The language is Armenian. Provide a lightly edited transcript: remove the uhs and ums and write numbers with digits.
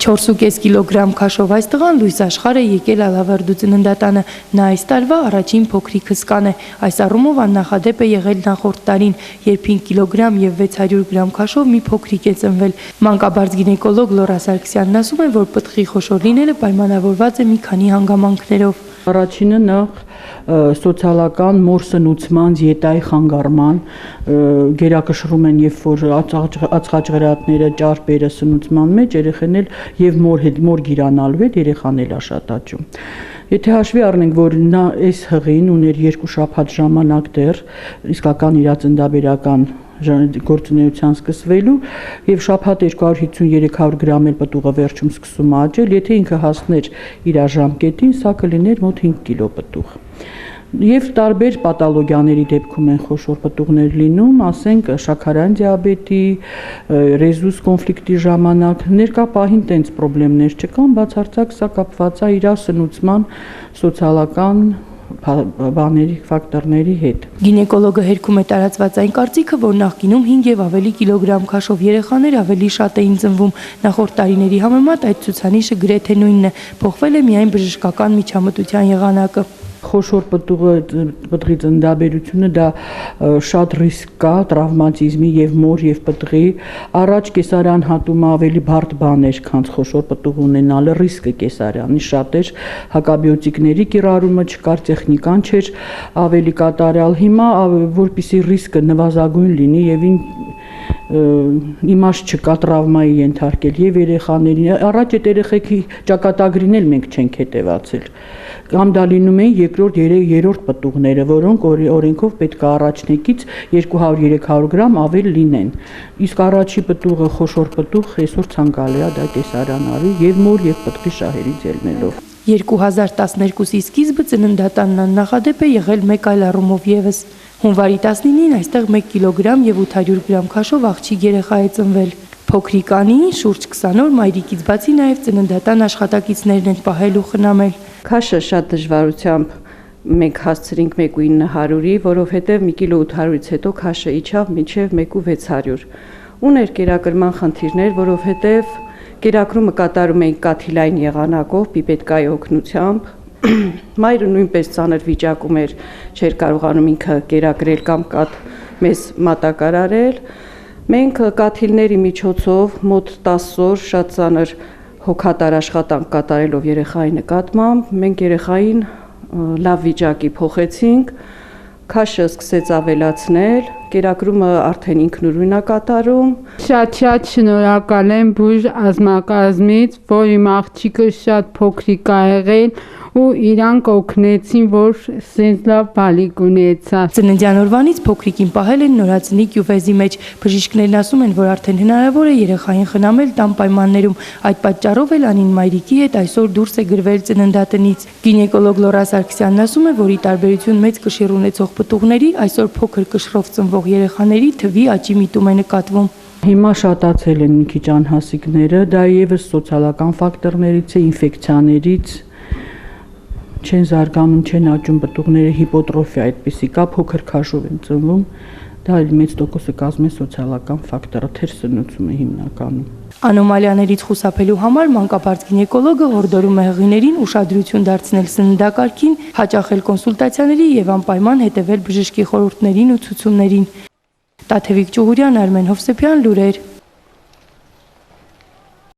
4.5 կիլոգրամ քաշով այս տղան Լույս Աշխարհ է եկել Ալավերդու ծննդատանը։ Նա այս տարվա առաջին փոքրիկս կան է։ Այս առումով աննախադեպ է եղել նախորդ տարին, երբ 5 կիլոգրամ եւ 600 գրամ քաշով մի փոքրիկ է ծնվել։ Մանկաբարձ գինեկոլոգ Լորա Սարգսյանն ասում է, որ պտղի խոշոր լինելը պայմանավորված է մի քանի հանգամանքներով։ Առաջինը նախ սոցիալական մոր սնուցման դիետայի խանգարման գերակշռում են, երբ որ ածխաջրատները, ճարպերը սնուցման մեջ երեխան էլ եւ մոր գիրանալու է, երեխան էլ շատ աճում։ Եթե հաշվի առնենք, որ նա այս հղին ուներ 2 շաբաթ ժամանակ դեռ իսկական իր ծննդաբերական գործունեության սկսվելու եւ շաբաթ 250-300 գրամ էլ պտուղը վերջում սկսում աճել, եթե ինքը հասներ իր ժամկետին, սա կլիներ մոտ 5 կիլո պտուղ։ Եվ տարբեր պաթոլոգիաների դեպքում են խոշոր պտուղներ լինում, ասենք շաքարային դիաբետի, ռեզուս կոնֆլիկտի ժամանակ, ներկա պահին տենց խնդիրներ չկան, բացարձակ սա կապված է իր սնուցման սոցիալական բաների ֆակտորների հետ։ Գինեկոլոգը հերքում է տարածված այն կարծիքը, որ նախկինում 5 եւ ավելի կիլոգրամ քաշով երեխաներ ավելի շատ էին ծնվում։ Նախորդ տարիների համեմատ այդ ցուցանիշը գրեթե նույնն է, փոխվել է միայն բժշկական միջամտության եղանակը։ Խոշոր պտղի ծննդաբերությունը դա շատ ռիսկ կա տրավմատիզմի եւ մոր եւ պտղի առաջ կեսարյան հատումը ավելի բարդ բան էր, քան խոշոր պտուղ ունենալը, ռիսկը կեսարյանի շատ էր, հակաբիոտիկների կիրառումը չկար, տեխնիկան չէր ավելի կատարյալ։ Հիմա որպեսզի ռիսկը նվազագույն լինի եւ իմաստ չկա տրավմայի ենթարկել եւ երեխաներին առաջ այդ երեխեքի ճակատագրին էլ մենք չենք հետեւացել, կամ դա լինում են երկրորդ, երրորդ պտուղները, որոնք օրենքով պետք է առաջնեկից 200-300 գրամ ավել լինեն, իսկ առաջի պտուղը խոշոր պտուղ այսօր ցանկալի է դա կեսարյան արի եւ մոր եւ պտղի շահերից ելնելով։ 2012-ի սկիզբը ծննդատանն աննախադեպ է եղել մեկ այլ առումով եւս։ Հունվարի 19-ին այստեղ 1 կիլոգրամ եւ 800 գրամ քաշով աղջիկ երեխա է ծնվել։ Փոքրիկ Անին շուրջ 20 օր մայրիկից բացի նաեւ ծննդատան աշխատակիցներն են պահել ու խնամել։ Քաշը շատ դժվարությամբ մենք հասցրինք 1.900-ի, որովհետեւ 1 կիլո 800-ից հետո քաշը իջավ մինչեւ 1.600։ Ուներ կերակրման խնդիրներ, որովհետեւ կերակրումը կատարում էինք կաթիլային եղանակով, պիպետկայի օգնությամբ։ Մայրը նույնպես ծանր վիճակում էր, չէր կարողանում ինքը կերակրել կամ մեզ մատակարարել։ Մենք կաթիլների միջոցով մոտ 10 օր շատ ծանր հոգատար աշխատանք կատարելով երեխայի նկատմամբ, մենք երեխային լավ վիճակի փոխեցինք, քաշը սկսեց ավելացնել, կերակրումը արդեն ինքնուրույն է կատարում։ Շատ շնորհակալ եմ բուժ ազգակազմից, որ իմ աղջիկը շատ փոքրիկ ա եղել ու իրանք օգնեցին, որ սենց լավ բալիկ ունեցա։ Ծննդյան օրվանից փոքրիկին պահել են նորածնի կյուվեզի մեջ։ Բժիշկներն ասում են, որ արդեն հնարավոր է երեխային խնամել տան պայմաններում։ Այդ պատճառով էլ Անին մայրիկի հետ այսօր դուրս է գրվել ծննդատնից։ Գինեկոլոգ Լորա Սարգսյանն ասում է, որ ի տարբերություն մեծ կշիռ ունեցող պտուղների, այսօր փոքր կշռով ծնվող երեխաների թվի աճի միտում է նկատվում։ Հիմա շատացել են մի քիչ անհասիկները, դա եւս սոցիալական ֆակտորներից է, ինֆեկցիաներից չեն զարգանում, չեն աճում պտուղները, հիպոտրոֆիա այդպիսի կա, փոքր քաշով են ծնվում, դա մեծ տոկոսը կազմում է սոցիալական ֆակտորը, թեր սնուցումը հիմնականում։ Անոմալիաներից խուսափելու համար մանկաբարձ գինեկոլոգը հորդորում է հղիներին ուշադրություն դարձնել սննդակարգին, հաճախել կոնսուլտացիաների եւ անպայման հետեւել բժշկի խորհուրդներին ու ցուցումներին։ Տաթևիկ Ճուղուրյան, Արմեն Հովսեփյան, լուրեր։